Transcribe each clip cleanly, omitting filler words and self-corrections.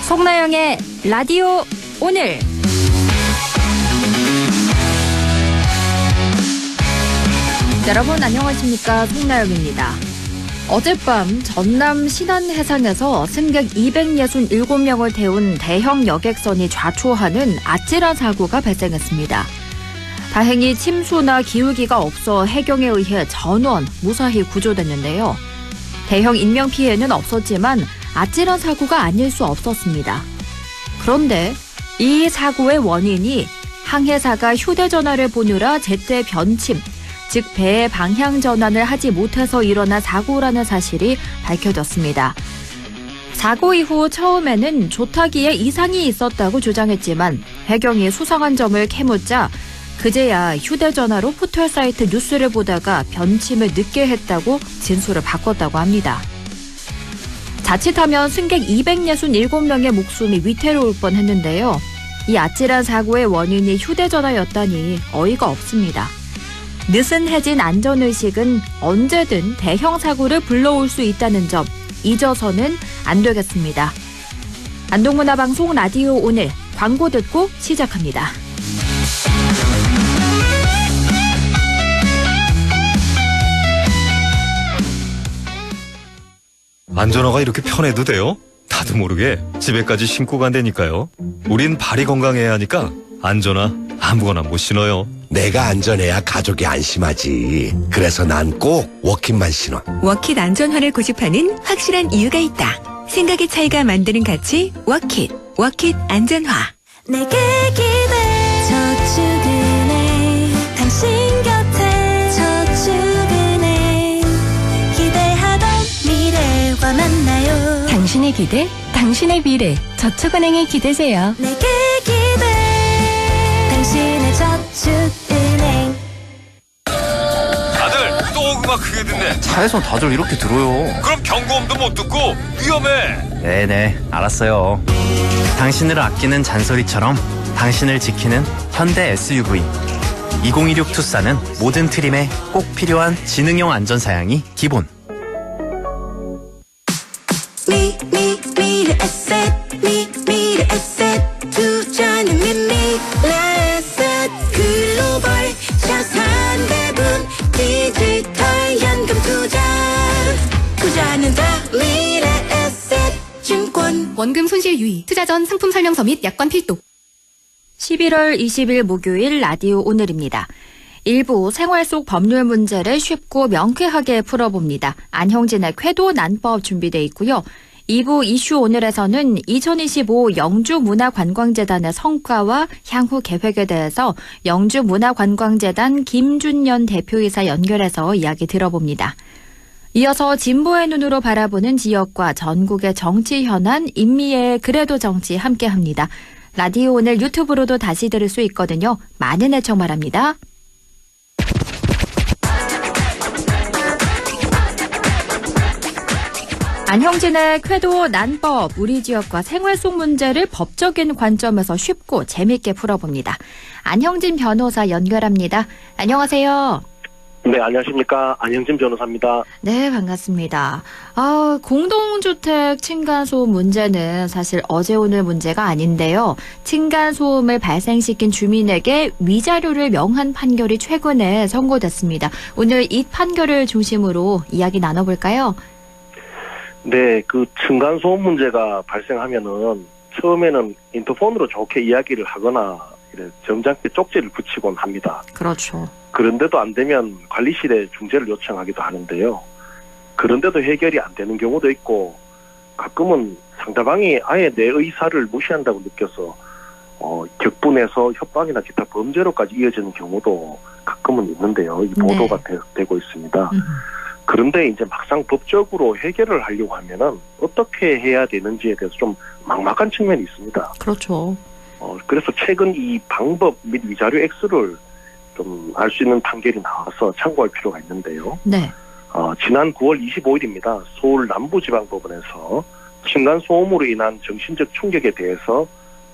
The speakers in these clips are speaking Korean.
송나영의 라디오 오늘. 여러분 안녕하십니까, 송나영입니다. 어젯밤 전남 신안 해상에서 승객 267명을 태운 대형 여객선이 좌초하는 아찔한 사고가 발생했습니다. 다행히 침수나 기울기가 없어 해경에 의해 전원 무사히 구조됐는데요. 대형 인명피해는 없었지만 아찔한 사고가 아닐 수 없었습니다. 그런데 이 사고의 원인이 항해사가 휴대전화를 보느라 제때 변침, 즉 배의 방향 전환을 하지 못해서 일어난 사고라는 사실이 밝혀졌습니다. 사고 이후 처음에는 조타기에 이상이 있었다고 주장했지만 해경이 수상한 점을 캐묻자 그제야 휴대전화로 포털사이트 뉴스를 보다가 변침을 늦게 했다고 진술을 바꿨다고 합니다. 자칫하면 승객 267명의 목숨이 위태로울 뻔했는데요. 이 아찔한 사고의 원인이 휴대전화였다니 어이가 없습니다. 느슨해진 안전의식은 언제든 대형 사고를 불러올 수 있다는 점 잊어서는 안 되겠습니다. 안동문화방송 라디오 오늘 광고 듣고 시작합니다. 안전화가 이렇게 편해도 돼요? 나도 모르게 집에까지 신고 간다니까요. 우린 발이 건강해야 하니까 안전화 아무거나 못 신어요. 내가 안전해야 가족이 안심하지. 그래서 난 꼭 워킷만 신어. 워킷 안전화를 고집하는 확실한 이유가 있다. 생각의 차이가 만드는 가치 워킷. 워킷 안전화. 내게 기대 저축은행 당신 곁에 저축은행 기대하던 미래와 만나요. 당신의 기대, 당신의 미래. 저축은행에 기대세요. 내게 기대 당신의 저축은행. 다들 또 음악 크게 듣네. 차에서 다들 이렇게 들어요. 그럼 경고음도 못 듣고 위험해. 네네, 알았어요. 당신을 아끼는 잔소리처럼 당신을 지키는 현대 SUV 2016 투싼은 모든 트림에 꼭 필요한 지능형 안전사양이 기본. 미래 에셋 미래 에셋 투자는 미래 에셋 글로벌 자산배분 디지털 현금 투자는 더 미래 에셋 증권. 원금 손실 유의, 투자 전 상품 설명서 및 약관 필독. 11월 20일 목요일 라디오 오늘입니다. 일부 생활 속 법률 문제를 쉽고 명쾌하게 풀어봅니다. 안형진의 쾌도 난법 준비되어 있고요. 2부 이슈 오늘에서는 2025 영주문화관광재단의 성과와 향후 계획에 대해서 영주문화관광재단 김준연 대표이사 연결해서 이야기 들어봅니다. 이어서 진보의 눈으로 바라보는 지역과 전국의 정치 현안, 임미애의 그래도 정치 함께합니다. 라디오 오늘 유튜브로도 다시 들을 수 있거든요. 많은 애청 바랍니다. 안형진의 쾌도 난법, 우리 지역과 생활 속 문제를 법적인 관점에서 쉽고 재밌게 풀어봅니다. 안형진 변호사 연결합니다. 안녕하세요. 네, 안녕하십니까. 안형진 변호사입니다. 네, 반갑습니다. 공동주택 층간소음 문제는 사실 어제 오늘 문제가 아닌데요. 층간소음을 발생시킨 주민에게 위자료를 명한 판결이 최근에 선고됐습니다. 오늘 이 판결을 중심으로 이야기 나눠볼까요? 네, 그 층간소음 문제가 발생하면은 처음에는 인터폰으로 좋게 이야기를 하거나 이래 점잖게 쪽지를 붙이곤 합니다. 그렇죠. 그런데도 안 되면 관리실에 중재를 요청하기도 하는데요. 그런데도 해결이 안 되는 경우도 있고 가끔은 상대방이 아예 내 의사를 무시한다고 느껴서 격분해서 협박이나 기타 범죄로까지 이어지는 경우도 가끔은 있는데요. 이 보도가 되고 있습니다. 그런데 이제 막상 법적으로 해결을 하려고 하면은 어떻게 해야 되는지에 대해서 좀 막막한 측면이 있습니다. 그렇죠. 그래서 최근 이 방법 및 위자료 액수를 좀 알 수 있는 판결이 나와서 참고할 필요가 있는데요. 네. 지난 9월 25일입니다. 서울 남부지방법원에서 층간소음으로 인한 정신적 충격에 대해서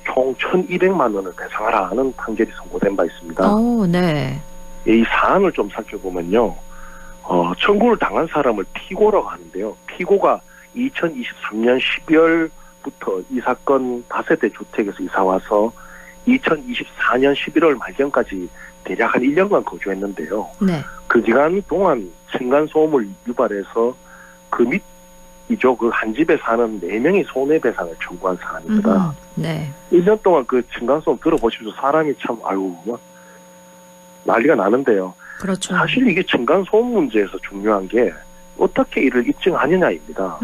총 1,200만 원을 배상하라는 판결이 선고된 바 있습니다. 네. 이 사안을 좀 살펴보면요. 청구를 당한 사람을 피고라고 하는데요. 피고가 2023년 12월부터 이 사건 다세대 주택에서 이사와서 2024년 11월 말경까지 대략 한 1년간 거주했는데요. 네. 그 기간 동안 층간소음을 유발해서 그 밑이죠. 그 한 집에 사는 4명이 손해배상을 청구한 사안입니다. 네. 1년 동안 그 층간소음 들어보십시오. 사람이 참 난리가 나는데요. 그렇죠. 사실 이게 층간소음 문제에서 중요한 게 어떻게 이를 입증하느냐입니다.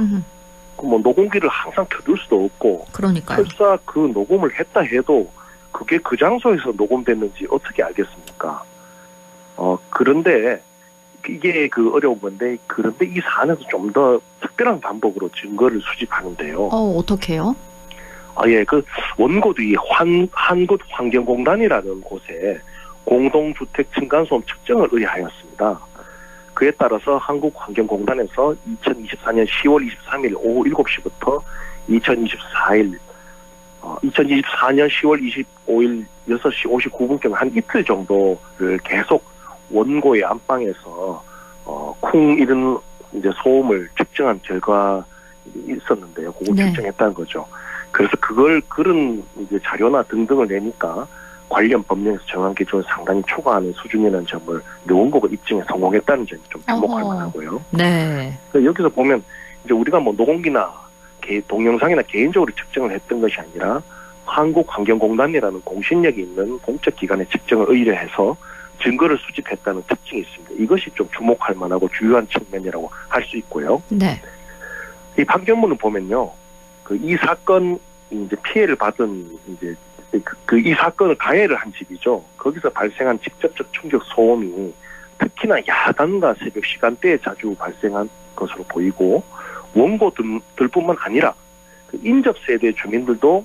뭐 녹음기를 항상 켜둘 수도 없고 그러니까요. 설사 그 녹음을 했다 해도 그게 그 장소에서 녹음됐는지 어떻게 알겠습니까? 그런데 이게 그 어려운 건데, 그런데 이 사안에서 좀 더 특별한 방법으로 증거를 수집하는데요. 어떻게요? 예, 그 원고도 이 한국환경공단이라는 곳에 공동주택 층간소음 측정을 의뢰하였습니다. 그에 따라서 한국환경공단에서 2024년 10월 23일 오후 7시부터 2024년 10월 25일 6시 59분경 한 이틀 정도를 계속 원고의 안방에서 쿵 이런 이제 소음을 측정한 결과가 있었는데요. 그걸 네. 측정했다는 거죠. 그래서 그런 이제 자료나 등등을 내니까 관련 법령에서 정한 기준을 상당히 초과하는 수준이라는 점을 원고가 입증에 성공했다는 점이 좀 주목할 만하고요. 네. 여기서 보면 이제 우리가 뭐 녹음기나 동영상이나 개인적으로 측정을 했던 것이 아니라 한국환경공단이라는 공신력이 있는 공적 기관의 측정을 의뢰해서 증거를 수집했다는 특징이 있습니다. 이것이 좀 주목할 만하고 주요한 측면이라고 할 수 있고요. 네. 이 판결문을 보면요, 이 사건 이제 피해를 받은 이제 이 사건을 가해를 한 집이죠. 거기서 발생한 직접적 충격 소음이 특히나 야간과 새벽 시간대에 자주 발생한 것으로 보이고, 원고들뿐만 아니라 그 인접 세대 주민들도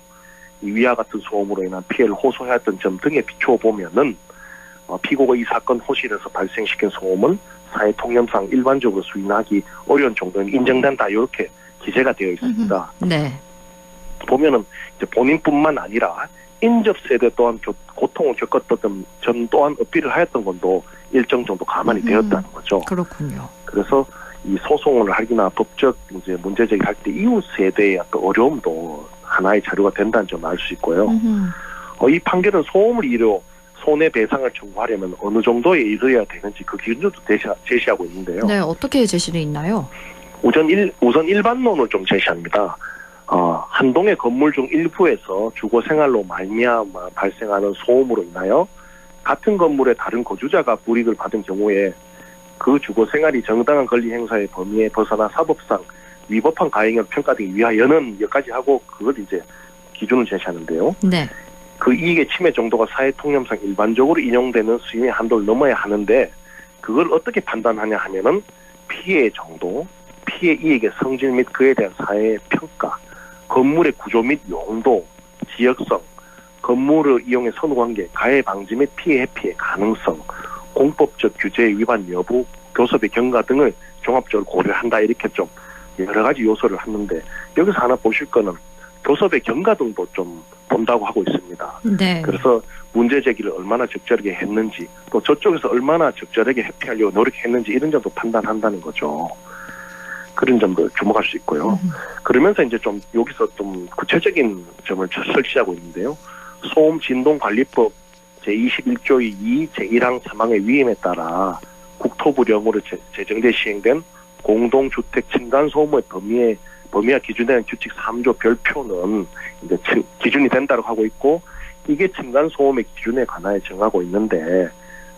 위와 같은 소음으로 인한 피해를 호소해왔던 점 등에 비추어 보면은 피고가 이 사건 호실에서 발생시킨 소음은 사회 통념상 일반적으로 수인하기 어려운 정도는 인정된다, 이렇게 기재가 되어 있습니다. 네. 보면은 이제 본인뿐만 아니라 인접 세대 또한 고통을 겪었던 점 또한 어필을 하였던 건도 일정 정도 감안이 되었다는 거죠. 그렇군요. 그래서 이 소송을 하기나 법적 이제 문제 제기할 때 이웃 세대의 어떤 어려움도 하나의 자료가 된다는 점을 알 수 있고요. 이 판결은 소음을 이유로 손해배상을 청구하려면 어느 정도에 이르러야 되는지 그 기준도 제시하고 있는데요. 네, 어떻게 제시되어 있나요? 우선 일반론을 좀 제시합니다. 한 동의 건물 중 일부에서 주거 생활로 말미암아 발생하는 소음으로 인하여 같은 건물의 다른 거주자가 불이익을 받은 경우에 그 주거 생활이 정당한 권리 행사의 범위에 벗어나 사법상 위법한 가행을 평가되기 위하여는 여기까지 하고 그걸 이제 기준을 제시하는데요. 네. 그 이익의 침해 정도가 사회 통념상 일반적으로 인용되는 수준의 한도를 넘어야 하는데, 그걸 어떻게 판단하냐 하면은 피해의 정도, 피해 이익의 성질 및 그에 대한 사회의 평가, 건물의 구조 및 용도, 지역성, 건물을 이용해 선후관계, 가해 방지 및 피해 회피의 가능성, 공법적 규제의 위반 여부, 교섭의 경과 등을 종합적으로 고려한다, 이렇게 좀 여러 가지 요소를 하는데, 여기서 하나 보실 거는 교섭의 경과 등도 좀 본다고 하고 있습니다. 네. 그래서 문제 제기를 얼마나 적절하게 했는지, 또 저쪽에서 얼마나 적절하게 회피하려고 노력했는지 이런 점도 판단한다는 거죠. 그런 점도 주목할 수 있고요. 그러면서 이제 좀 여기서 좀 구체적인 점을 설치하고 있는데요. 소음 진동관리법 제21조의 2 제1항 3항의 위임에 따라 국토부령으로 제정돼 시행된 공동주택 층간소음의 범위와 기준되는 규칙 3조 별표는 이제 기준이 된다고 하고 있고, 이게 층간소음의 기준에 관하여 정하고 있는데,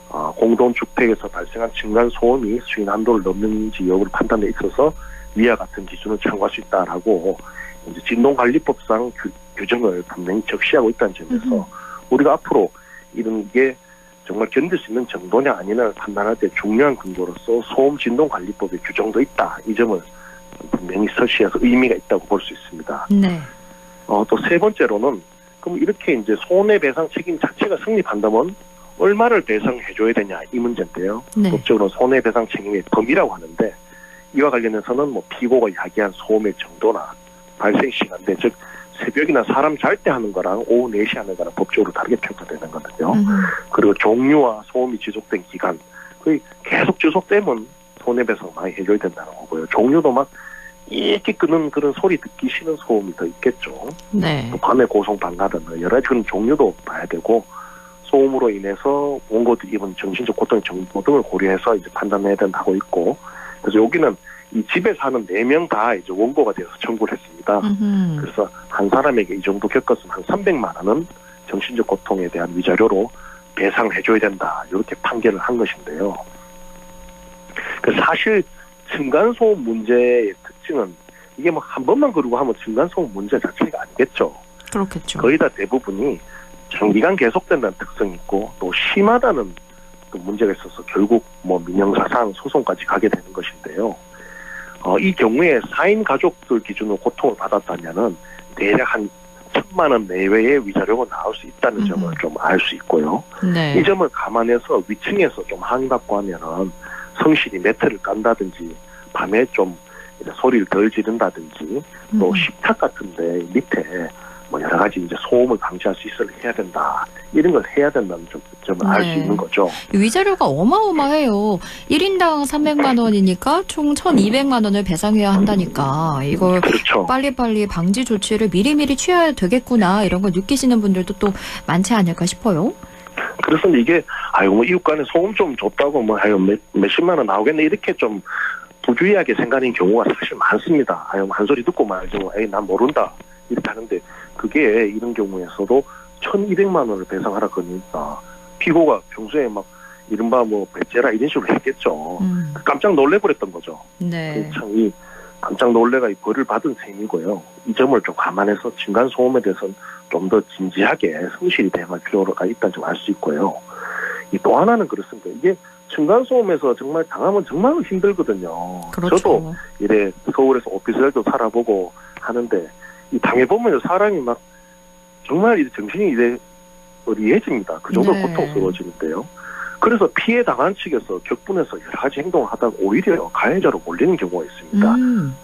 공동주택에서 발생한 층간소음이 수인 한도를 넘는지 여부를 판단에 있어서 위와 같은 기준을 참고할 수 있다라고 이제 진동관리법상 규정을 분명히 적시하고 있다는 점에서 우리가 앞으로 이런 게 정말 견딜 수 있는 정도냐 아니냐를 판단할 때 중요한 근거로서 소음 진동관리법의 규정도 있다, 이 점을 분명히 설치해서 의미가 있다고 볼 수 있습니다. 네. 또 세 번째로는 그럼 이렇게 이제 손해배상 책임 자체가 성립한다면 얼마를 배상해줘야 되냐, 이 문제인데요. 네. 법적으로 손해배상 책임의 범위라고 하는데, 이와 관련해서는 뭐 피고가 야기한 소음의 정도나 발생 시간대, 즉 새벽이나 사람 잘 때 하는 거랑 오후 4시 하는 거랑 법적으로 다르게 평가되는 거거든요. 음. 그리고 종류와 소음이 지속된 기간, 거의 계속 지속되면 손해배상 많이 해줘야 된다는 거고요. 종류도 막 이렇게 끄는 그런 소리 듣기 싫은 소음이 더 있겠죠. 네. 또 밤에 고성방가든 여러 가지 그런 종류도 봐야 되고, 소음으로 인해서 원고들이 입은 정신적 고통의 정도 등을 고려해서 이제 판단해야 된다고 있고, 그래서 여기는 이 집에 사는 4명 다 이제 원고가 되어서 청구를 했습니다. 그래서 한 사람에게 이 정도 겪었으면 한 300만 원은 정신적 고통에 대한 위자료로 배상을 해줘야 된다. 이렇게 판결을 한 것인데요. 그 사실 층간소음 문제의 특징은 이게 뭐 한 번만 그러고 하면 층간소음 문제 자체가 아니겠죠. 그렇겠죠. 거의 다 대부분이 장기간 계속된다는 특성이 있고 또 심하다는 또 문제가 있어서 결국 뭐 민형사상 소송까지 가게 되는 것인데요. 이 경우에 4인 가족들 기준으로 고통을 받았다면은 대략 한 1,000만 원 내외의 위자료가 나올 수 있다는 점을 좀 알 수 있고요. 네. 이 점을 감안해서 위층에서 좀 항의받고 하면은 성실히 매트를 깐다든지 밤에 좀 소리를 덜 지른다든지 또 식탁 같은데 밑에 뭐 여러 가지 이제 소음을 방지할 수 있도록 해야 된다. 이런 걸 해야 된다는 점을 알 수 네. 있는 거죠. 위자료가 어마어마해요. 1인당 300만 원이니까 총 1,200만 원을 배상해야 한다니까. 이걸 그렇죠. 빨리빨리 방지 조치를 미리미리 취해야 되겠구나. 이런 걸 느끼시는 분들도 또 많지 않을까 싶어요. 그래서 이게 뭐 이웃 간에 소음 좀 줬다고 뭐 몇십만 원 나오겠네 이렇게 좀 부주의하게 생각하는 경우가 사실 많습니다. 한 소리 듣고 말죠. 난 모른다. 이렇게 하는데 그게 이런 경우에서도 1,200만 원을 배상하라 그러니까 피고가 평소에 막 이른바 뭐 배째라 이런 식으로 했겠죠. 깜짝 놀래버렸던 거죠. 네. 참 이 깜짝 놀래가 이 벌을 받은 셈이고요. 이 점을 좀 감안해서 층간 소음에 대해서는 좀 더 진지하게 성실히 대응할 필요가 있다는 점 알 수 있고요. 또 하나는 그렇습니다. 이게 층간 소음에서 정말 당하면 정말 힘들거든요. 그렇죠. 저도 이래 서울에서 오피스텔도 살아보고 하는데 이 당해보면 사람이 막 정말 이제 정신이 이래 어리해집니다. 그 정도로 네. 고통스러워지는데요. 그래서 피해 당한 측에서 격분해서 여러 가지 행동을 하다가 오히려 가해자로 몰리는 경우가 있습니다.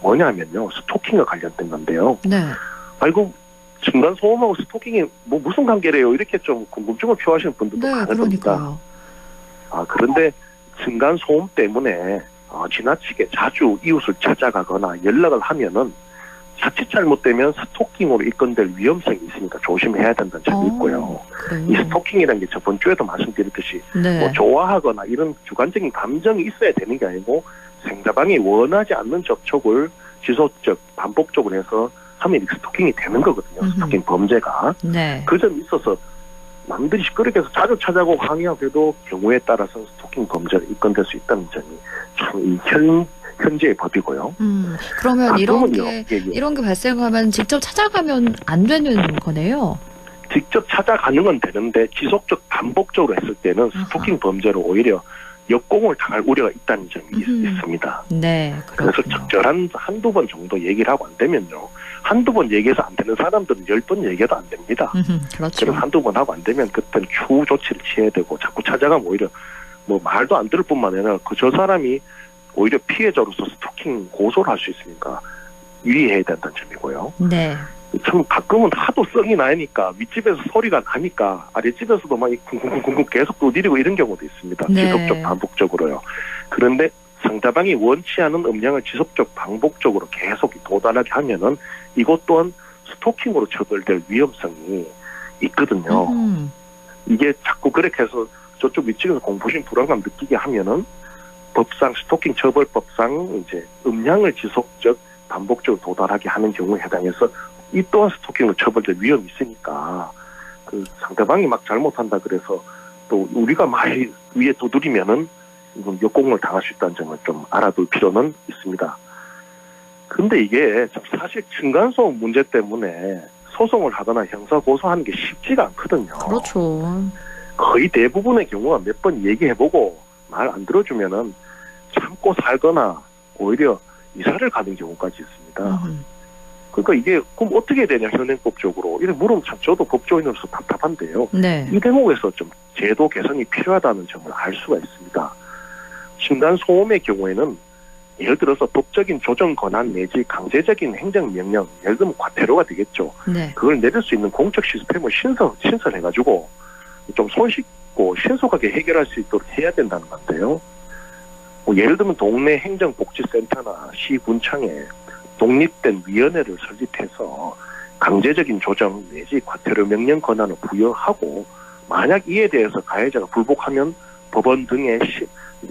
뭐냐면요, 스토킹과 관련된 건데요. 네. 아이고 층간 소음하고 스토킹이 뭐 무슨 관계래요? 이렇게 좀 궁금증을 표하시는 분들도 네, 많을 겁니다. 그러니까요. 그런데 층간 소음 때문에 지나치게 자주 이웃을 찾아가거나 연락을 하면은 자칫 잘못되면 스토킹으로 입건될 위험성이 있으니까 조심해야 된다는 점이 있고요. 그래요. 이 스토킹이라는 게 저번 주에도 말씀드렸듯이 네. 뭐 좋아하거나 이런 주관적인 감정이 있어야 되는 게 아니고 상대방이 원하지 않는 접촉을 지속적 반복적으로 해서 하면 스토킹이 되는 거거든요. 스토킹 범죄가. 네. 그 점이 있어서 남들이 시끄럽게 해서 자주 찾아오고 항의하고 해도 경우에 따라서 스토킹 범죄가 입건될 수 있다는 점이 참 현재의 법이고요. 그러면 이런 게 예. 이런 게 발생하면 직접 찾아가면 안 되는 거네요. 직접 찾아가는 건 되는데 지속적 반복적으로 했을 때는 스토킹 범죄로 오히려 역공을 당할 우려가 있다는 점이 있습니다. 네, 그래서 그렇군요. 적절한 한두 번 정도 얘기를 하고 안 되면요. 한두 번 얘기해서 안 되는 사람들은 10번 얘기해도 안 됩니다. 그렇죠. 그럼 한두 번 하고 안 되면 그때는 추후 조치를 취해야 되고 자꾸 찾아가면 오히려 뭐 말도 안 들을 뿐만 아니라 저 사람이 오히려 피해자로서 스토킹 고소를 할 수 있으니까 유의해야 된다는 점이고요. 네. 참 가끔은 하도 썩이 나니까 윗집에서 소리가 나니까 아랫집에서도 막 쿵쿵쿵쿵 계속 두드리고 이런 경우도 있습니다. 네. 지속적 반복적으로요. 그런데 상대방이 원치 않은 음량을 지속적 반복적으로 계속 도달하게 하면은 이것 또한 스토킹으로 처벌될 위험성이 있거든요. 이게 자꾸 그렇게 해서 저쪽 윗집에서 공포심 불안감 느끼게 하면은 법상 스토킹 처벌법상 이제 음량을 지속적 반복적으로 도달하게 하는 경우에 해당해서 이 또한 스토킹으로 처벌될 위험이 있으니까 그 상대방이 막 잘못한다 그래서 또 우리가 막 위에 두드리면은 이건 역공을 당할 수 있다는 점을 좀 알아둘 필요는 있습니다. 근데 이게 사실 층간소음 문제 때문에 소송을 하거나 형사 고소하는 게 쉽지가 않거든요. 그렇죠. 거의 대부분의 경우가 몇 번 얘기해보고 말 안 들어주면은 참고 살거나 오히려 이사를 가는 경우까지 있습니다. 그러니까 이게 그럼 어떻게 해야 되냐 현행법적으로 이래 물으면 참 저도 법조인으로서 답답한데요. 네. 이 대목에서 좀 제도 개선이 필요하다는 점을 알 수가 있습니다. 층간 소음의 경우에는 예를 들어서 법적인 조정 권한 내지 강제적인 행정명령, 예를 들면 과태료가 되겠죠. 네. 그걸 내릴 수 있는 공적 시스템을 신설해가지고 좀 손쉽고 신속하게 해결할 수 있도록 해야 된다는 건데요. 예를 들면 동네 행정복지센터나 시군청에 독립된 위원회를 설립해서 강제적인 조정 내지 과태료 명령 권한을 부여하고 만약 이에 대해서 가해자가 불복하면 법원 등의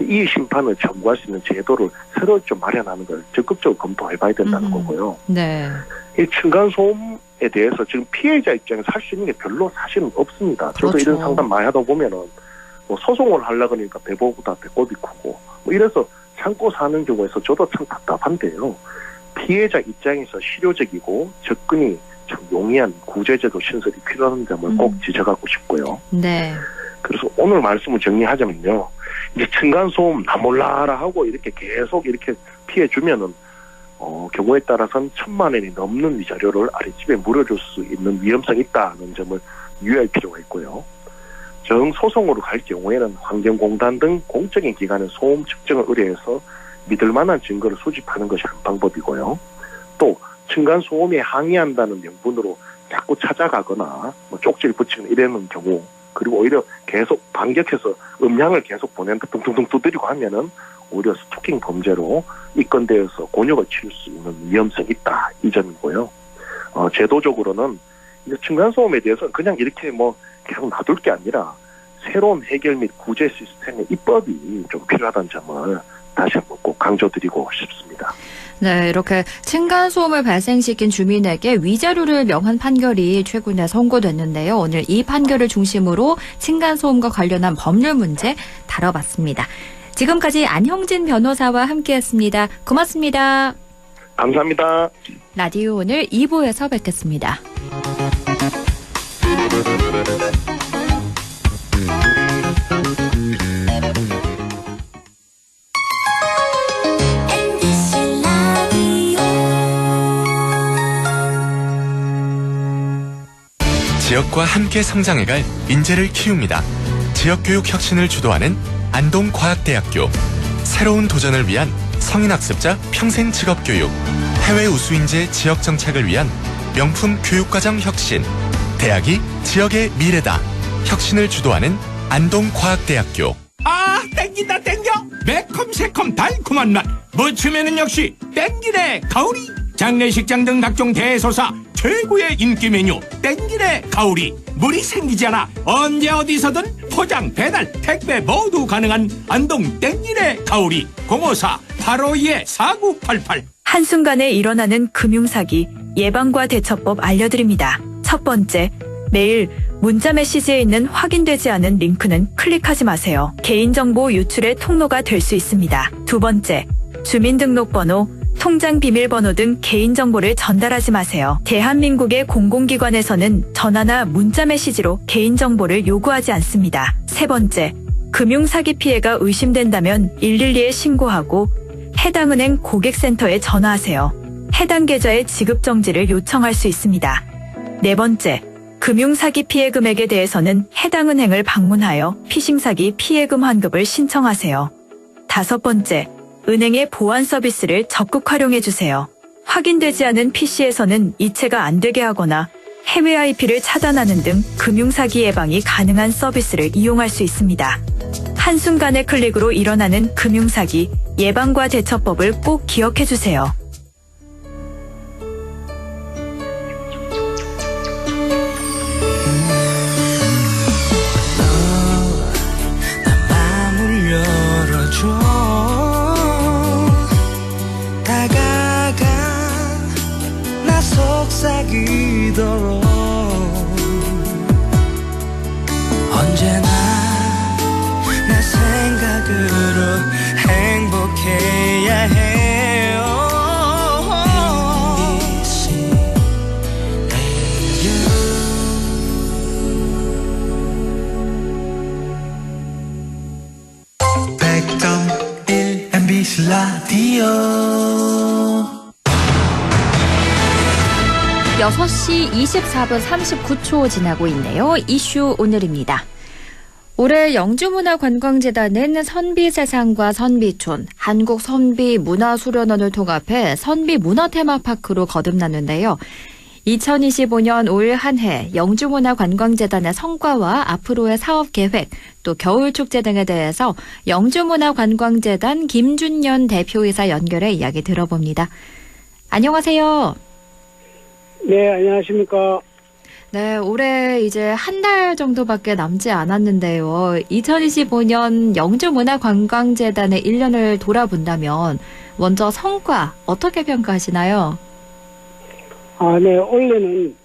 이의 심판을 청구할 수 있는 제도를 새로 좀 마련하는 걸 적극적으로 검토해봐야 된다는 거고요. 네. 이 층간소음에 대해서 지금 피해자 입장에서 할 수 있는 게 별로 사실은 없습니다. 저도 그렇죠. 이런 상담 많이 하다 보면은 뭐 소송을 하려고 하니까 배보다 배꼽이 크고 뭐 이래서 참고 사는 경우에서 저도 참 답답한데요. 피해자 입장에서 실효적이고 접근이 참 용이한 구제제도 신설이 필요한 점을 꼭 지적하고 싶고요. 네. 그래서 오늘 말씀을 정리하자면요. 이제 층간소음 나 몰라라 하고 이렇게 계속 이렇게 피해주면은 경우에 따라서는 1,000만 원이 넘는 위자료를 아랫집에 물어줄 수 있는 위험성이 있다는 점을 유의할 필요가 있고요. 정소송으로 갈 경우에는 환경공단 등 공적인 기관의 소음 측정을 의뢰해서 믿을 만한 증거를 수집하는 것이 한 방법이고요. 또 층간소음에 항의한다는 명분으로 자꾸 찾아가거나 뭐 쪽지를 붙이는 이러는 경우, 그리고 오히려 계속 반격해서 음향을 계속 보낸다 둥둥둥 두드리고 하면은 오히려 스토킹 범죄로 입건되어서 곤욕을 치를 수 있는 위험성이 있다, 이 점이고요. 제도적으로는 이제 층간소음에 대해서 그냥 이렇게 뭐 계속 놔둘 게 아니라 새로운 해결 및 구제 시스템의 입법이 좀 필요하다는 점을 다시 한번 꼭 강조드리고 싶습니다. 네, 이렇게 층간소음을 발생시킨 주민에게 위자료를 명한 판결이 최근에 선고됐는데요. 오늘 이 판결을 중심으로 층간소음과 관련한 법률 문제 다뤄봤습니다. 지금까지 안형진 변호사와 함께했습니다. 고맙습니다. 감사합니다. 라디오 오늘 2부에서 뵙겠습니다. MBC 라디오 지역과 함께 성장해갈 인재를 키웁니다. 지역교육 혁신을 주도하는 안동과학대학교. 새로운 도전을 위한 성인학습자 평생 직업교육. 해외 우수인재 지역정착을 위한 명품 교육과정 혁신. 대학이 지역의 미래다. 혁신을 주도하는 안동과학대학교. 아, 땡긴다 땡겨. 매콤 새콤 달콤한 맛. 무침에는 역시 땡기네 가오리. 장례식장 등 각종 대소사 최고의 인기 메뉴 땡기네 가오리. 물이 생기지 않아 언제 어디서든 포장 배달 택배 모두 가능한 안동 땡기네 가오리. 054-852-4988. 한순간에 일어나는 금융사기 예방과 대처법 알려드립니다. 첫 번째, 매일 문자 메시지에 있는 확인되지 않은 링크는 클릭하지 마세요. 개인정보 유출의 통로가 될 수 있습니다. 두 번째, 주민등록번호, 통장 비밀번호 등 개인정보를 전달하지 마세요. 대한민국의 공공기관에서는 전화나 문자 메시지로 개인정보를 요구하지 않습니다. 세 번째, 금융사기 피해가 의심된다면 112에 신고하고 해당 은행 고객센터에 전화하세요. 해당 계좌의 지급정지를 요청할 수 있습니다. 네 번째, 금융사기 피해 금액에 대해서는 해당 은행을 방문하여 피싱사기 피해금 환급을 신청하세요. 다섯 번째, 은행의 보안 서비스를 적극 활용해주세요. 확인되지 않은 PC에서는 이체가 안 되게 하거나 해외 IP를 차단하는 등 금융사기 예방이 가능한 서비스를 이용할 수 있습니다. 한순간의 클릭으로 일어나는 금융사기 예방과 대처법을 꼭 기억해주세요. 마음을 열어줘. 다가가 나 속삭이도록 언제나 내 생각으로 행복해야 해요. MBC MBC 라디오 6시 24분 39초 지나고 있네요. 이슈 오늘입니다. 올해 영주문화관광재단은 선비세상과 선비촌, 한국선비문화수련원을 통합해 선비문화테마파크로 거듭났는데요. 2025년 올 한 해 영주문화관광재단의 성과와 앞으로의 사업계획, 또 겨울축제 등에 대해서 영주문화관광재단 김준년 대표이사 연결해 이야기 들어봅니다. 안녕하세요. 네, 안녕하십니까. 네, 올해 이제 한 달 정도밖에 남지 않았는데요. 2025년 영주문화관광재단의 1년을 돌아본다면 먼저 성과 어떻게 평가하시나요? 네, 올해는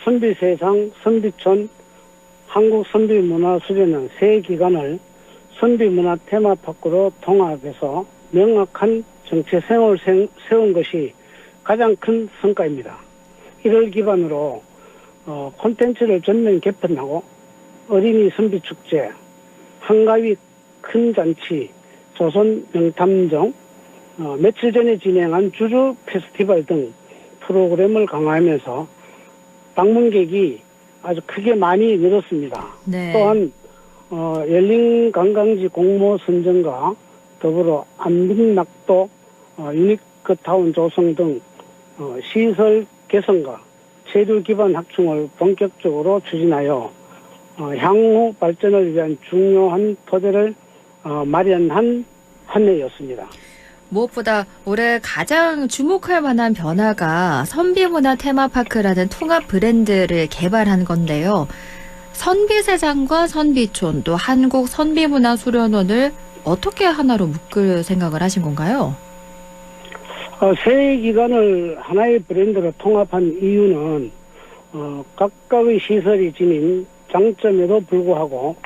선비세상, 선비촌, 한국선비문화수련원 세 기관을 선비문화 테마파크로 통합해서 명확한 정체성을 세운 것이 가장 큰 성과입니다. 이를 기반으로 콘텐츠를 전면 개편하고 어린이 선비축제, 한가위 큰 잔치, 조선 명탐정, 며칠 전에 진행한 주주 페스티벌 등 프로그램을 강화하면서 방문객이 아주 크게 많이 늘었습니다. 네. 또한 열린 관광지 공모 선정과 더불어 안빈낙도, 유니크타운 조성 등 시설 개선과 체류 기반 확충을 본격적으로 추진하여 향후 발전을 위한 중요한 토대를 마련한 한 해였습니다. 무엇보다 올해 가장 주목할 만한 변화가 선비문화 테마파크라는 통합 브랜드를 개발한 건데요. 선비세상과 선비촌 또 한국선비문화수련원을 어떻게 하나로 묶을 생각을 하신 건가요? 세 기관을 하나의 브랜드로 통합한 이유는 각각의 시설이 지닌 장점에도 불구하고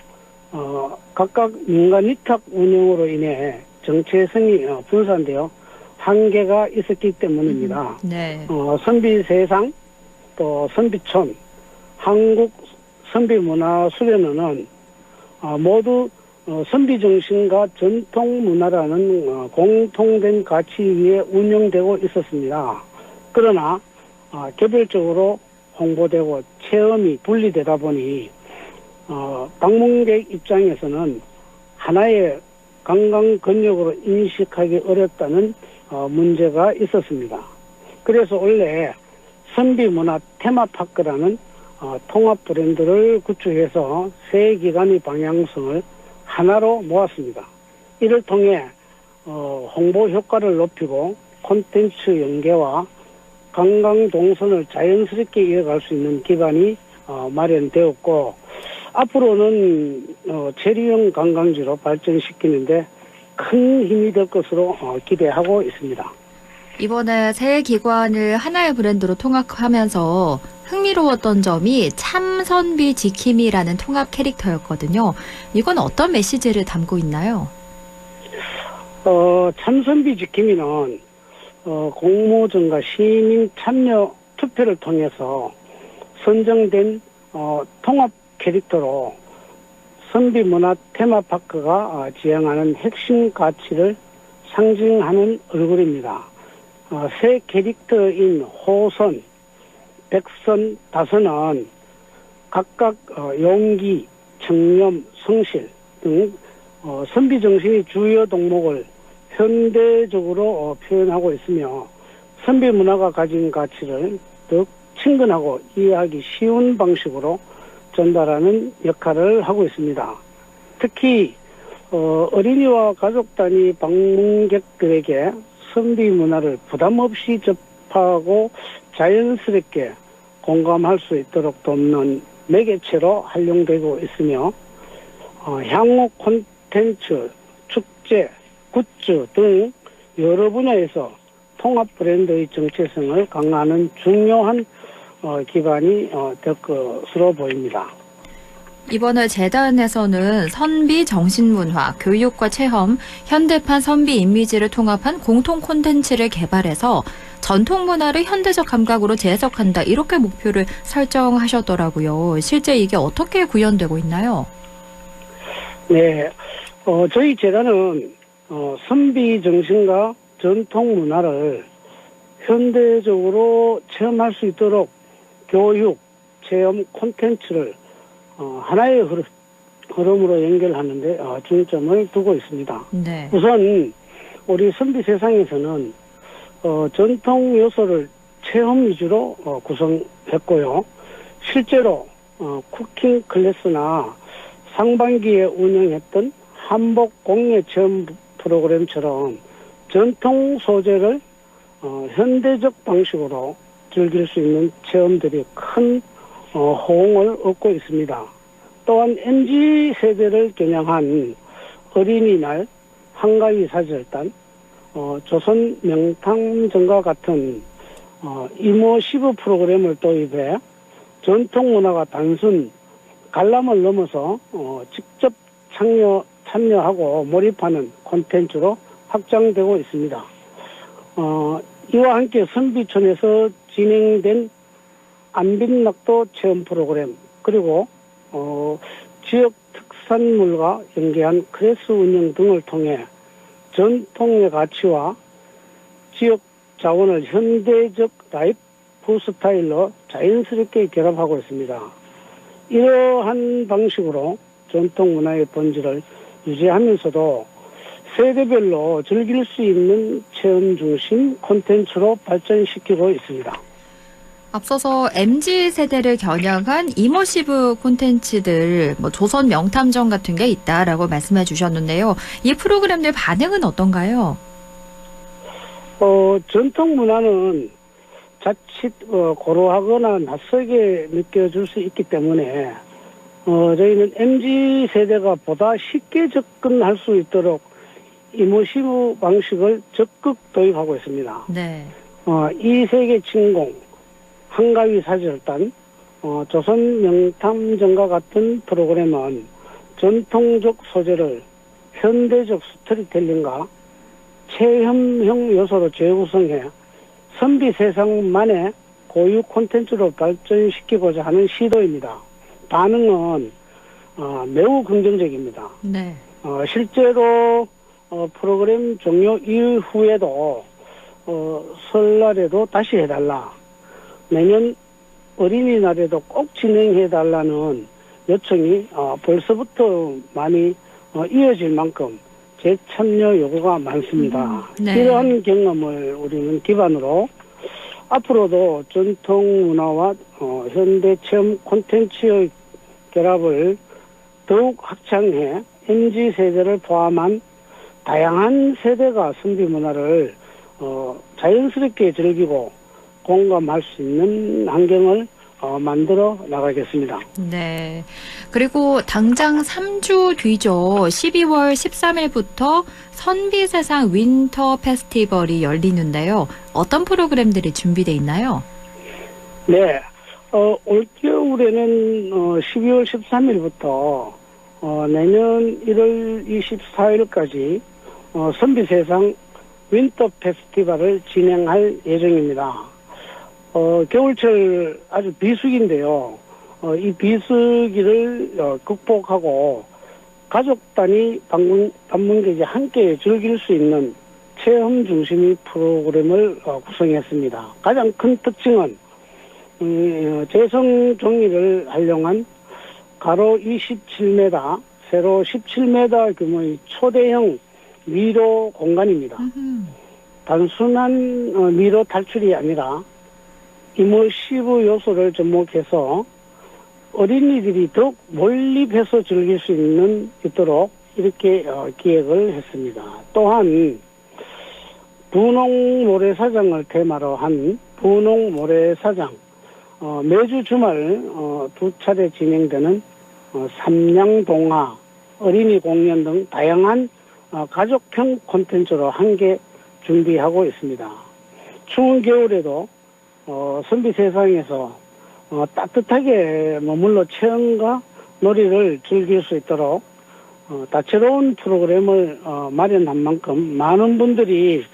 각각 민간 위탁 운영으로 인해 정체성이 분산되어 한계가 있었기 때문입니다. 네. 선비세상 또 선비촌, 한국선비문화수련원은 모두 선비정신과 전통문화라는 공통된 가치 위에 운영되고 있었습니다. 그러나 개별적으로 홍보되고 체험이 분리되다 보니 방문객 입장에서는 하나의 관광 권역으로 인식하기 어렵다는 문제가 있었습니다. 그래서 원래 선비문화 테마파크라는 통합 브랜드를 구축해서 세 기관의 방향성을 하나로 모았습니다. 이를 통해 홍보 효과를 높이고 콘텐츠 연계와 관광 동선을 자연스럽게 이어갈 수 있는 기반이 마련되었고 앞으로는 체류형 관광지로 발전시키는데 큰 힘이 될 것으로 기대하고 있습니다. 이번에 세 기관을 하나의 브랜드로 통합하면서 흥미로웠던 점이 참선비 지킴이라는 통합 캐릭터였거든요. 이건 어떤 메시지를 담고 있나요? 참선비 지킴이는 공모전과 시민 참여 투표를 통해서 선정된 통합 캐릭터로 선비문화 테마파크가 지향하는 핵심 가치를 상징하는 얼굴입니다. 세 캐릭터인 호선, 백선, 다선은 각각 용기, 청렴, 성실 등 선비정신의 주요 덕목을 현대적으로 표현하고 있으며 선비문화가 가진 가치를 더 친근하고 이해하기 쉬운 방식으로 전달하는 역할을 하고 있습니다. 특히 어린이와 가족 단위 방문객들에게 선비 문화를 부담 없이 접하고 자연스럽게 공감할 수 있도록 돕는 매개체로 활용되고 있으며 향후 콘텐츠, 축제, 굿즈 등 여러 분야에서 통합 브랜드의 정체성을 강화하는 중요한 기반이 될 것으로 보입니다. 이번에 재단에서는 선비 정신문화, 교육과 체험, 현대판 선비 이미지를 통합한 공통 콘텐츠를 개발해서 전통 문화를 현대적 감각으로 재해석한다 이렇게 목표를 설정하셨더라고요. 실제 이게 어떻게 구현되고 있나요? 네, 저희 재단은 선비 정신과 전통 문화를 현대적으로 체험할 수 있도록 교육, 체험 콘텐츠를 하나의 흐름으로 연결하는데 중점을 두고 있습니다. 네. 우선 우리 선비 세상에서는 전통 요소를 체험 위주로 구성했고요. 실제로 쿠킹 클래스나 상반기에 운영했던 한복 공예 체험 프로그램처럼 전통 소재를 현대적 방식으로 즐길 수 있는 체험들이 큰 호응을 얻고 있습니다. 또한 MZ세대를 겨냥한 어린이날, 한가위 사절단, 조선 명탐정과 같은 이머시브 프로그램을 도입해 전통 문화가 단순 관람을 넘어서 직접 참여하고 몰입하는 콘텐츠로 확장되고 있습니다. 이와 함께 선비촌에서 진행된 안빈낙도 체험 프로그램, 그리고 지역 특산물과 연계한 클래스 운영 등을 통해 전통의 가치와 지역 자원을 현대적 라이프 스타일로 자연스럽게 결합하고 있습니다. 이러한 방식으로 전통 문화의 본질을 유지하면서도 세대별로 즐길 수 있는 체험 중심 콘텐츠로 발전시키고 있습니다. 앞서서 MZ세대를 겨냥한 이머시브 콘텐츠들, 조선 명탐정 같은 게 있다라고 말씀해 주셨는데요. 이 프로그램들 반응은 어떤가요? 전통 문화는 자칫 고루하거나 낯설게 느껴질 수 있기 때문에 저희는 MZ세대가 보다 쉽게 접근할 수 있도록 이머시브 방식을 적극 도입하고 있습니다. 네. 이세계 침공, 한가위 사절단, 조선 명탐정과 같은 프로그램은 전통적 소재를 현대적 스토리텔링과 체험형 요소로 재구성해 선비 세상만의 고유 콘텐츠로 발전시키고자 하는 시도입니다. 반응은 매우 긍정적입니다. 네. 실제로 프로그램 종료 이후에도 설날에도 다시 해달라, 내년 어린이날에도 꼭 진행해달라는 요청이 벌써부터 많이 이어질 만큼 재참여 요구가 많습니다. 네. 이러한 경험을 우리는 기반으로 앞으로도 전통 문화와 현대 체험 콘텐츠의 결합을 더욱 확장해 MZ세대를 포함한 다양한 세대가 선비 문화를 자연스럽게 즐기고 공감할 수 있는 환경을 만들어 나가겠습니다. 네. 그리고 당장 3주 뒤죠. 12월 13일부터 선비세상 윈터 페스티벌이 열리는데요. 어떤 프로그램들이 준비되어 있나요? 네. 올겨울에는 12월 13일부터 내년 1월 24일까지 선비세상 윈터 페스티벌을 진행할 예정입니다. 겨울철 아주 비수기인데요. 이 비수기를 극복하고 가족 단위 방문객이 함께 즐길 수 있는 체험 중심의 프로그램을 구성했습니다. 가장 큰 특징은 재성 종이를 활용한 가로 27m, 세로 17m 규모의 초대형 미로 공간입니다. 단순한 미로 탈출이 아니라 이머시브 요소를 접목해서 어린이들이 더욱 몰입해서 즐길 수 있도록 이렇게 기획을 했습니다. 또한 분홍 모래사장을 테마로 한 분홍 모래사장, 매주 주말 2차례 진행되는 삼양동화, 어린이 공연 등 다양한 가족형 콘텐츠로 함께 준비하고 있습니다. 추운 겨울에도 선비 세상에서 따뜻하게 머물러 체험과 놀이를 즐길 수 있도록 다채로운 프로그램을 마련한 만큼 많은 분들이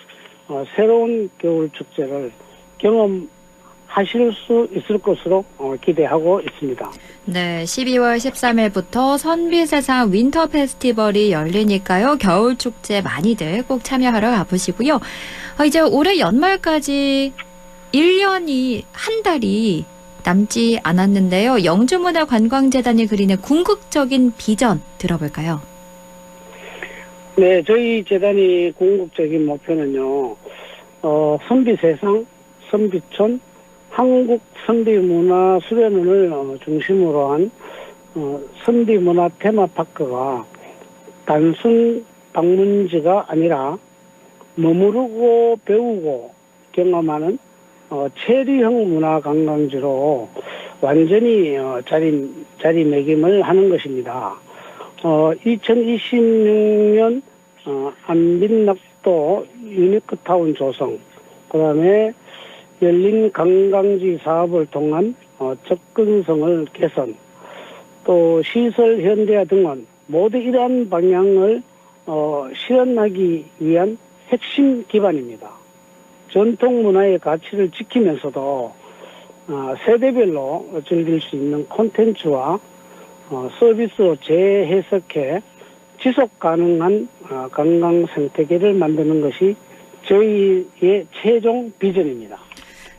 새로운 겨울 축제를 경험하실 수 있을 것으로 기대하고 있습니다. 네, 12월 13일부터 선비세상 윈터 페스티벌이 열리니까요. 겨울 축제 많이들 꼭 참여하러 가보시고요. 이제 올해 연말까지 1년이 한 달이 남지 않았는데요. 영주문화관광재단이 그리는 궁극적인 비전 들어볼까요? 네, 저희 재단이 궁극적인 목표는요, 선비세상, 선비촌, 한국 선비문화 수련원을 중심으로 한 선비문화 테마파크가 단순 방문지가 아니라 머무르고 배우고 경험하는 체류형 문화 관광지로 완전히 자리매김을 하는 것입니다. 2026년 안빈낙도 유니크타운 조성, 그다음에 열린 관광지 사업을 통한 접근성을 개선, 또 시설 현대화 등은 모두 이러한 방향을 실현하기 위한 핵심 기반입니다. 전통 문화의 가치를 지키면서도 세대별로 즐길 수 있는 콘텐츠와 서비스로 재해석해 지속 가능한 관광 생태계를 만드는 것이 저희의 최종 비전입니다.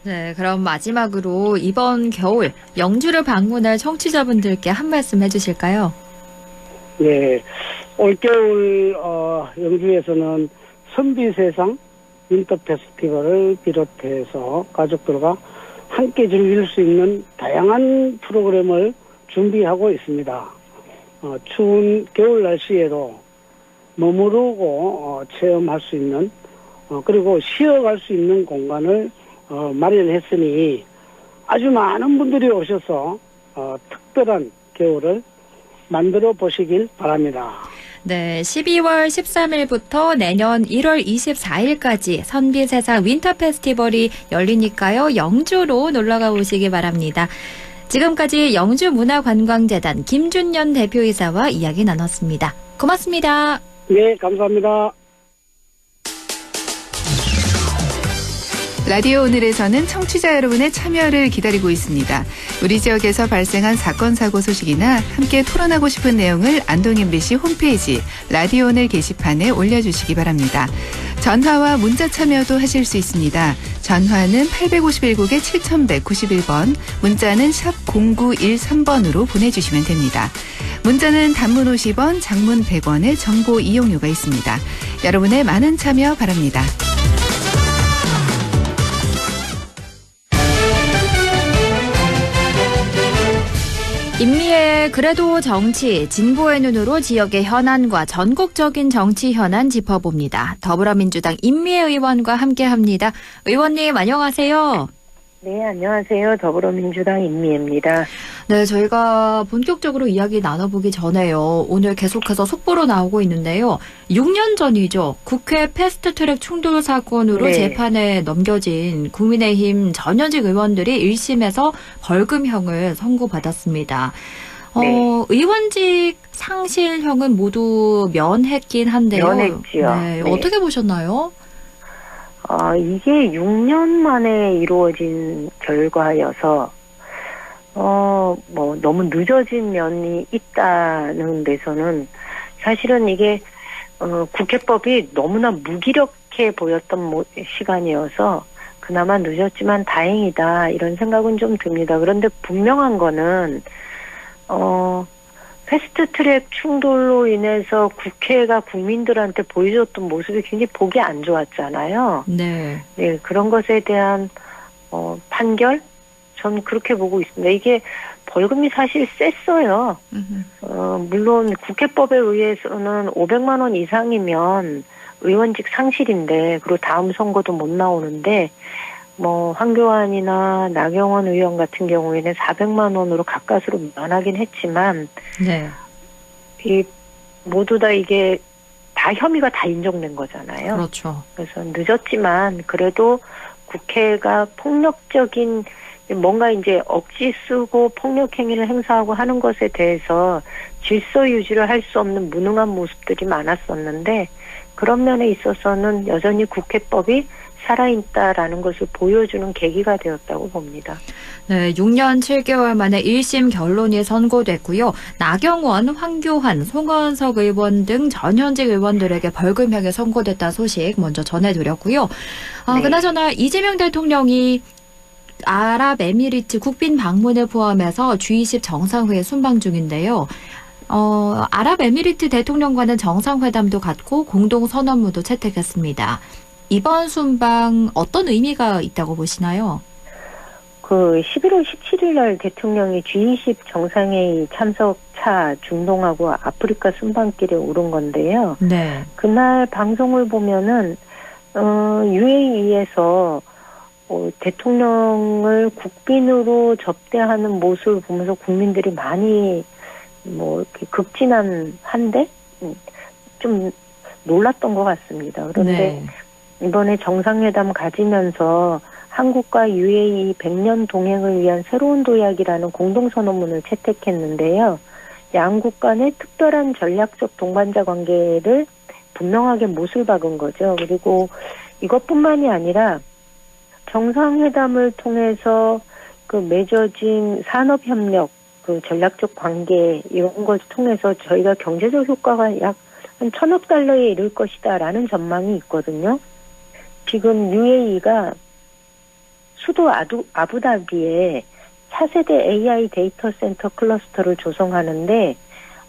네, 그럼 마지막으로 이번 겨울 영주를 방문할 청취자분들께 한 말씀 해주실까요? 네, 올겨울 영주에서는 선비세상 윈터 페스티벌을 비롯해서 가족들과 함께 즐길 수 있는 다양한 프로그램을 준비하고 있습니다. 추운 겨울 날씨에도 머무르고 체험할 수 있는 그리고 쉬어갈 수 있는 공간을 마련했으니 아주 많은 분들이 오셔서 특별한 겨울을 만들어 보시길 바랍니다. 네, 12월 13일부터 내년 1월 24일까지 선비세상 윈터 페스티벌이 열리니까요. 영주로 놀러가 보시기 바랍니다. 지금까지 영주문화관광재단 김준년 대표이사와 이야기 나눴습니다. 고맙습니다. 네, 감사합니다. 라디오 오늘에서는 청취자 여러분의 참여를 기다리고 있습니다. 우리 지역에서 발생한 사건 사고 소식이나 함께 토론하고 싶은 내용을 안동 MBC 홈페이지 라디오 오늘 게시판에 올려주시기 바랍니다. 전화와 문자 참여도 하실 수 있습니다. 전화는 851국에 7191번, 문자는 샵 0913번으로 보내주시면 됩니다. 문자는 단문 50원, 장문 100원의 정보 이용료가 있습니다. 여러분의 많은 참여 바랍니다. 임미의 그래도 정치, 진보의 눈으로 지역의 현안과 전국적인 정치 현안 짚어봅니다. 더불어민주당 임미애 의원과 함께합니다. 의원님 안녕하세요. 네, 안녕하세요. 더불어민주당 임미애입니다. 네, 저희가 본격적으로 이야기 나눠보기 전에요. 오늘 계속해서 속보로 나오고 있는데요. 6년 전이죠. 국회 패스트트랙 충돌 사건으로 네. 재판에 넘겨진 국민의힘 전현직 의원들이 1심에서 벌금형을 선고받았습니다. 네. 의원직 상실형은 모두 면했긴 한데요. 면했지요. 네, 네. 어떻게 보셨나요? 이게 6년 만에 이루어진 결과여서 너무 늦어진 면이 있다는 데서는 사실은 이게 국회법이 너무나 무기력해 보였던 시간이어서 그나마 늦었지만 다행이다 이런 생각은 좀 듭니다. 그런데 분명한 거는 패스트트랙 충돌로 인해서 국회가 국민들한테 보여줬던 모습이 굉장히 보기 안 좋았잖아요. 네. 네, 그런 것에 대한 판결? 전 그렇게 보고 있습니다. 이게 벌금이 사실 셌어요. 물론 국회법에 의해서는 500만 원 이상이면 의원직 상실인데 그리고 다음 선거도 못 나오는데 황교안이나 나경원 의원 같은 경우에는 400만 원으로 가까스로 면하긴 했지만 네. 모두 다 이게 다 혐의가 다 인정된 거잖아요. 그렇죠. 그래서 늦었지만 그래도 국회가 폭력적인 뭔가 이제 억지 쓰고 폭력 행위를 행사하고 하는 것에 대해서 질서 유지를 할 수 없는 무능한 모습들이 많았었는데 그런 면에 있어서는 여전히 국회법이 살아있다라는 것을 보여주는 계기가 되었다고 봅니다. 네, 6년 7개월 만에 1심 결론이 선고됐고요. 나경원, 황교안, 송원석 의원 등 전현직 의원들에게 벌금형이 선고됐다는 소식 먼저 전해드렸고요. 네. 그나저나 이재명 대통령이 아랍에미리트 국빈 방문을 포함해서 G20 정상회의 순방 중인데요. 아랍에미리트 대통령과는 정상회담도 갖고 공동 선언문도 채택했습니다. 이번 순방 어떤 의미가 있다고 보시나요? 11월 17일 날 대통령이 G20 정상회의 참석차 중동하고 아프리카 순방길에 오른 건데요. 네. 그날 방송을 보면은 UAE에서 대통령을 국빈으로 접대하는 모습을 보면서 국민들이 많이 이렇게 극진한데 좀 놀랐던 것 같습니다. 그런데 이번에 정상회담 가지면서 한국과 UAE 100년 동행을 위한 새로운 도약이라는 공동선언문을 채택했는데요. 양국 간의 특별한 전략적 동반자 관계를 분명하게 못을 박은 거죠. 그리고 이것뿐만이 아니라 정상회담을 통해서 맺어진 산업협력, 전략적 관계 이런 걸 통해서 저희가 경제적 효과가 약 한 1,000억 달러에 이를 것이다라는 전망이 있거든요. 지금 UAE가 수도 아부다비에 차세대 AI 데이터 센터 클러스터를 조성하는데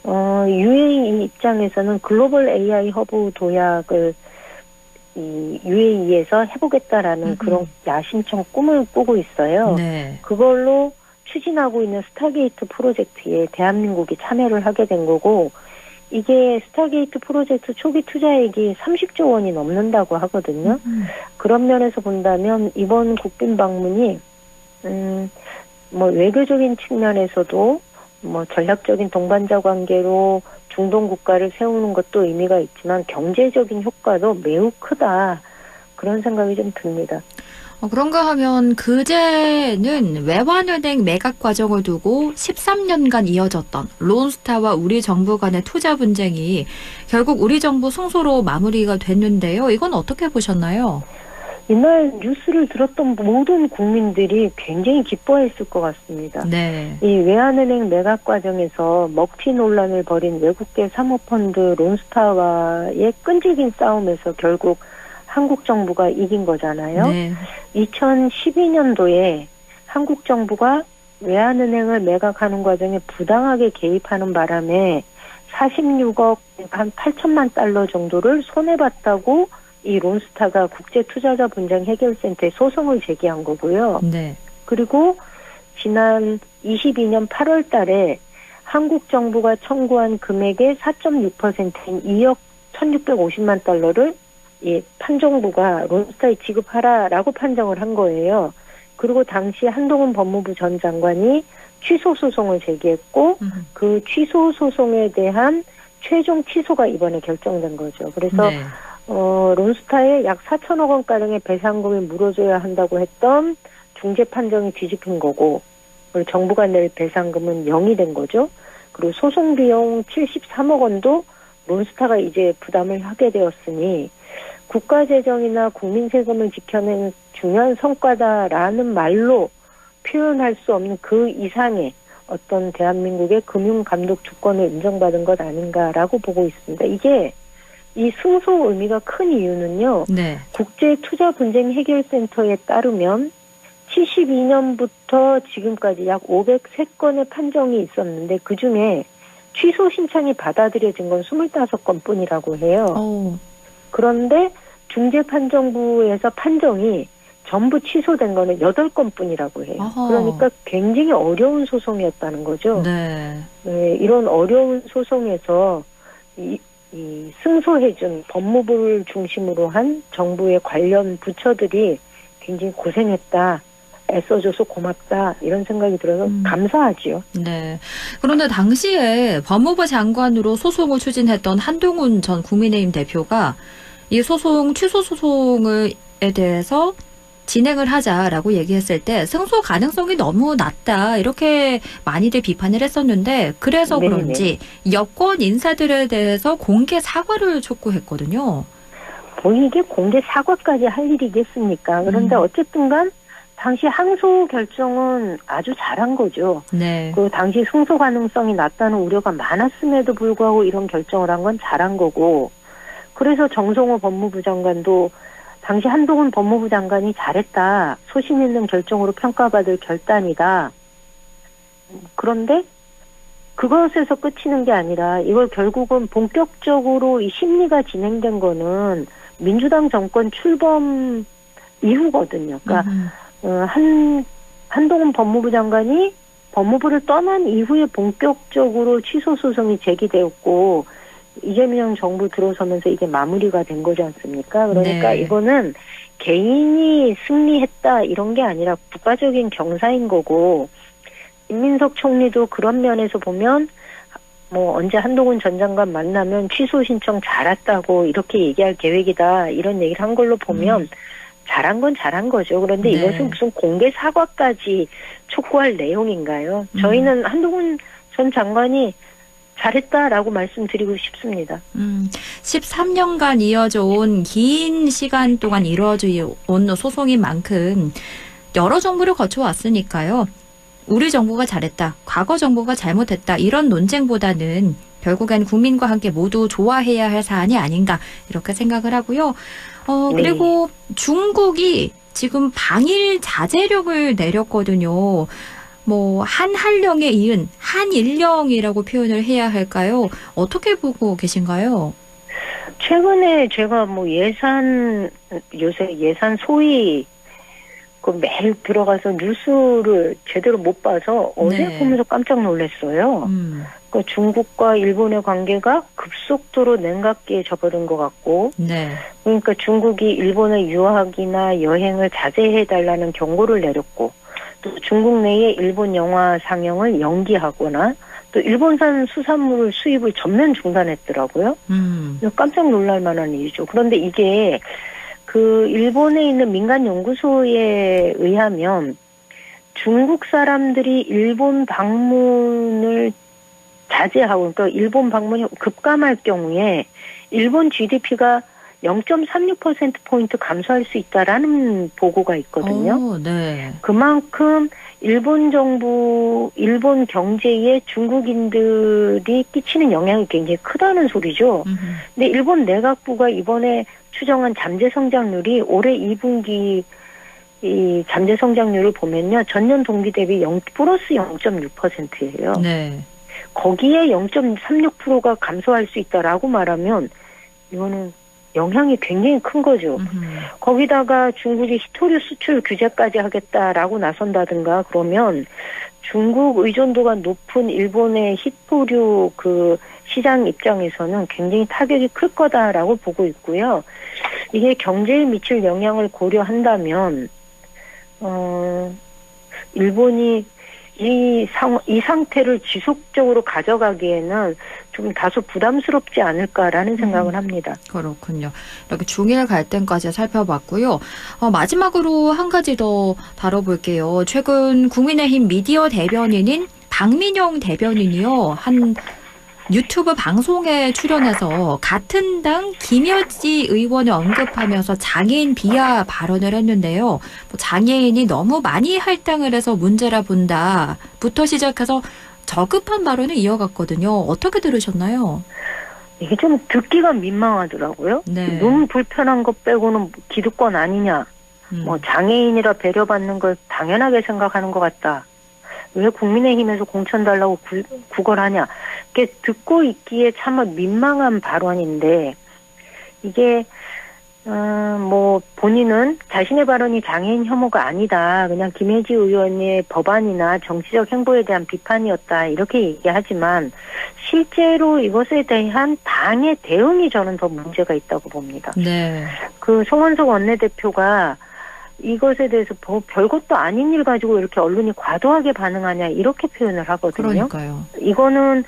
UAE 입장에서는 글로벌 AI 허브 도약을 이 UAE에서 해보겠다라는 그런 야심찬 꿈을 꾸고 있어요. 네. 그걸로 추진하고 있는 스타게이트 프로젝트에 대한민국이 참여를 하게 된 거고 이게 스타게이트 프로젝트 초기 투자액이 30조 원이 넘는다고 하거든요. 그런 면에서 본다면 이번 국빈 방문이 외교적인 측면에서도 전략적인 동반자 관계로 중동 국가를 세우는 것도 의미가 있지만 경제적인 효과도 매우 크다. 그런 생각이 좀 듭니다. 그런가 하면 그제는 외환은행 매각 과정을 두고 13년간 이어졌던 론스타와 우리 정부 간의 투자 분쟁이 결국 우리 정부 승소로 마무리가 됐는데요. 이건 어떻게 보셨나요? 이날 뉴스를 들었던 모든 국민들이 굉장히 기뻐했을 것 같습니다. 네. 이 외환은행 매각 과정에서 먹튀 논란을 벌인 외국계 사모펀드 론스타와의 끈질긴 싸움에서 결국 한국 정부가 이긴 거잖아요. 네. 2012년도에 한국 정부가 외환은행을 매각하는 과정에 부당하게 개입하는 바람에 46억 한 8천만 달러 정도를 손해봤다고 이 론스타가 국제투자자 분쟁 해결센터에 소송을 제기한 거고요. 네. 그리고 지난 22년 8월 달에 한국 정부가 청구한 금액의 4.6%인 2억 1,650만 달러를 판정부가 론스타에 지급하라라고 판정을 한 거예요. 그리고 당시 한동훈 법무부 전 장관이 취소 소송을 제기했고 그 취소 소송에 대한 최종 취소가 이번에 결정된 거죠. 그래서 네. 론스타에 약 4천억 원가량의 배상금이 물어줘야 한다고 했던 중재 판정이 뒤집힌 거고 정부가 낼 배상금은 0이 된 거죠. 그리고 소송 비용 73억 원도 론스타가 이제 부담을 하게 되었으니 국가재정이나 국민 세금을 지켜낸 중요한 성과다라는 말로 표현할 수 없는 그 이상의 어떤 대한민국의 금융감독 주권을 인정받은 것 아닌가라고 보고 있습니다. 이게 이 승소 의미가 큰 이유는요. 네. 국제투자분쟁해결센터에 따르면 72년부터 지금까지 약 503건의 판정이 있었는데 그중에 취소 신청이 받아들여진 건 25건 뿐이라고 해요. 그런데 중재판정부에서 판정이 전부 취소된 거는 8건 뿐이라고 해요. 그러니까 굉장히 어려운 소송이었다는 거죠. 네. 네, 이런 어려운 소송에서 이 승소해준 법무부를 중심으로 한 정부의 관련 부처들이 굉장히 고생했다. 애써줘서 고맙다. 이런 생각이 들어서 감사하지요. 네. 그런데 당시에 법무부 장관으로 소송을 추진했던 한동훈 전 국민의힘 대표가 이 소송, 취소 소송에 대해서 진행을 하자라고 얘기했을 때 승소 가능성이 너무 낮다. 이렇게 많이들 비판을 했었는데 그래서 네네. 그런지 여권 인사들에 대해서 공개 사과를 촉구했거든요. 이게 공개 사과까지 할 일이겠습니까? 그런데 어쨌든 간 당시 항소 결정은 아주 잘한 거죠. 네. 그 당시 승소 가능성이 낮다는 우려가 많았음에도 불구하고 이런 결정을 한 건 잘한 거고 그래서 정성호 법무부 장관도 당시 한동훈 법무부 장관이 잘했다. 소신 있는 결정으로 평가받을 결단이다. 그런데 그것에서 끝이는 게 아니라 이걸 결국은 본격적으로 이 심리가 진행된 거는 민주당 정권 출범 이후거든요. 그러니까 한동훈 법무부 장관이 법무부를 떠난 이후에 본격적으로 취소 소송이 제기되었고 이재명 정부 들어서면서 이게 마무리가 된 거지 않습니까? 그러니까 네. 이거는 개인이 승리했다 이런 게 아니라 국가적인 경사인 거고 김민석 총리도 그런 면에서 보면 뭐 언제 한동훈 전 장관 만나면 취소 신청 잘했다고 이렇게 얘기할 계획이다 이런 얘기를 한 걸로 보면 잘한 건 잘한 거죠. 그런데 네. 이것은 무슨 공개 사과까지 촉구할 내용인가요? 저희는 한동훈 전 장관이 잘했다라고 말씀드리고 싶습니다. 13년간 이어져 온 긴 시간 동안 이루어져 온 소송인 만큼 여러 정부를 거쳐왔으니까요. 우리 정부가 잘했다, 과거 정부가 잘못했다 이런 논쟁보다는 결국엔 국민과 함께 모두 좋아해야 할 사안이 아닌가 이렇게 생각을 하고요. 그리고 중국이 지금 방일 자제령을 내렸거든요. 뭐 한한령에 이은 한일령이라고 표현을 해야 할까요? 어떻게 보고 계신가요? 최근에 제가 뭐 요새 예산 소위 그 매일 들어가서 뉴스를 제대로 못 봐서 어제 네. 보면서 깜짝 놀랐어요. 그 중국과 일본의 관계가 급속도로 냉각기에 접어든 것 같고, 네. 그러니까 중국이 일본의 유학이나 여행을 자제해달라는 경고를 내렸고, 또 중국 내에 일본 영화 상영을 연기하거나, 또 일본산 수산물 수입을 전면 중단했더라고요. 깜짝 놀랄 만한 일이죠. 그런데 이게 그 일본에 있는 민간 연구소에 의하면 중국 사람들이 일본 방문을 자제하고, 그러니까 일본 방문이 급감할 경우에 일본 GDP가 0.36%포인트 감소할 수 있다라는 보고가 있거든요. 네. 그만큼 일본 경제에 중국인들이 끼치는 영향이 굉장히 크다는 소리죠. 근데 일본 내각부가 이번에 추정한 잠재 성장률이 올해 2분기 이 잠재 성장률을 보면요. 전년 동기 대비 플러스 0.6%예요. 네. 거기에 0.36%가 감소할 수 있다라고 말하면 이거는 영향이 굉장히 큰 거죠. 거기다가 중국이 히토류 수출 규제까지 하겠다라고 나선다든가 그러면 중국 의존도가 높은 일본의 히토류 그 시장 입장에서는 굉장히 타격이 클 거다라고 보고 있고요. 이게 경제에 미칠 영향을 고려한다면 일본이 이 상태를 지속적으로 가져가기에는 좀 다소 부담스럽지 않을까라는 생각을 합니다. 그렇군요. 이렇게 중일 갈등까지 살펴봤고요. 마지막으로 한 가지 더 다뤄볼게요. 최근 국민의힘 미디어 대변인인 박민영 대변인이요. 한 유튜브 방송에 출연해서 같은 당 김여지 의원을 언급하면서 장애인 비하 발언을 했는데요. 장애인이 너무 많이 할당을 해서 문제라 본다부터 시작해서 저급한 발언을 이어갔거든요. 어떻게 들으셨나요? 이게 좀 듣기가 민망하더라고요. 네. 너무 불편한 것 빼고는 기득권 아니냐. 뭐 장애인이라 배려받는 걸 당연하게 생각하는 것 같다. 왜 국민의힘에서 공천 달라고 구걸하냐. 이렇게 듣고 있기에 참 민망한 발언인데 이게 뭐 본인은 자신의 발언이 장애인 혐오가 아니다. 그냥 김혜지 의원의 법안이나 정치적 행보에 대한 비판이었다. 이렇게 얘기하지만 실제로 이것에 대한 당의 대응이 저는 더 문제가 있다고 봅니다. 네. 그 송원석 원내대표가 이것에 대해서 별것도 아닌 일 가지고 이렇게 언론이 과도하게 반응하냐 이렇게 표현을 하거든요. 그러니까요. 이거는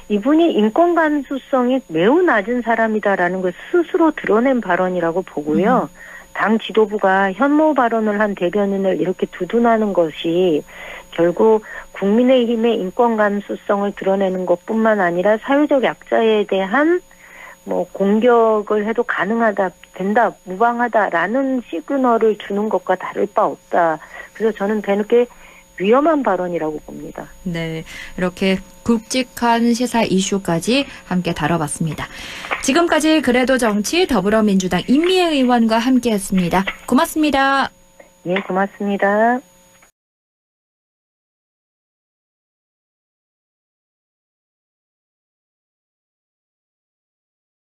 이분이 인권 감수성이 매우 낮은 사람이다라는 걸 스스로 드러낸 발언이라고 보고요. 당 지도부가 혐오 발언을 한 대변인을 이렇게 두둔하는 것이 결국 국민의힘의 인권 감수성을 드러내는 것뿐만 아니라 사회적 약자에 대한 뭐 공격을 해도 가능하다, 된다, 무방하다라는 시그널을 주는 것과 다를 바 없다. 그래서 저는 되게 위험한 발언이라고 봅니다. 네, 이렇게 굵직한 시사 이슈까지 함께 다뤄봤습니다. 지금까지 그래도 정치 더불어민주당 임미애 의원과 함께했습니다. 고맙습니다. 예, 고맙습니다.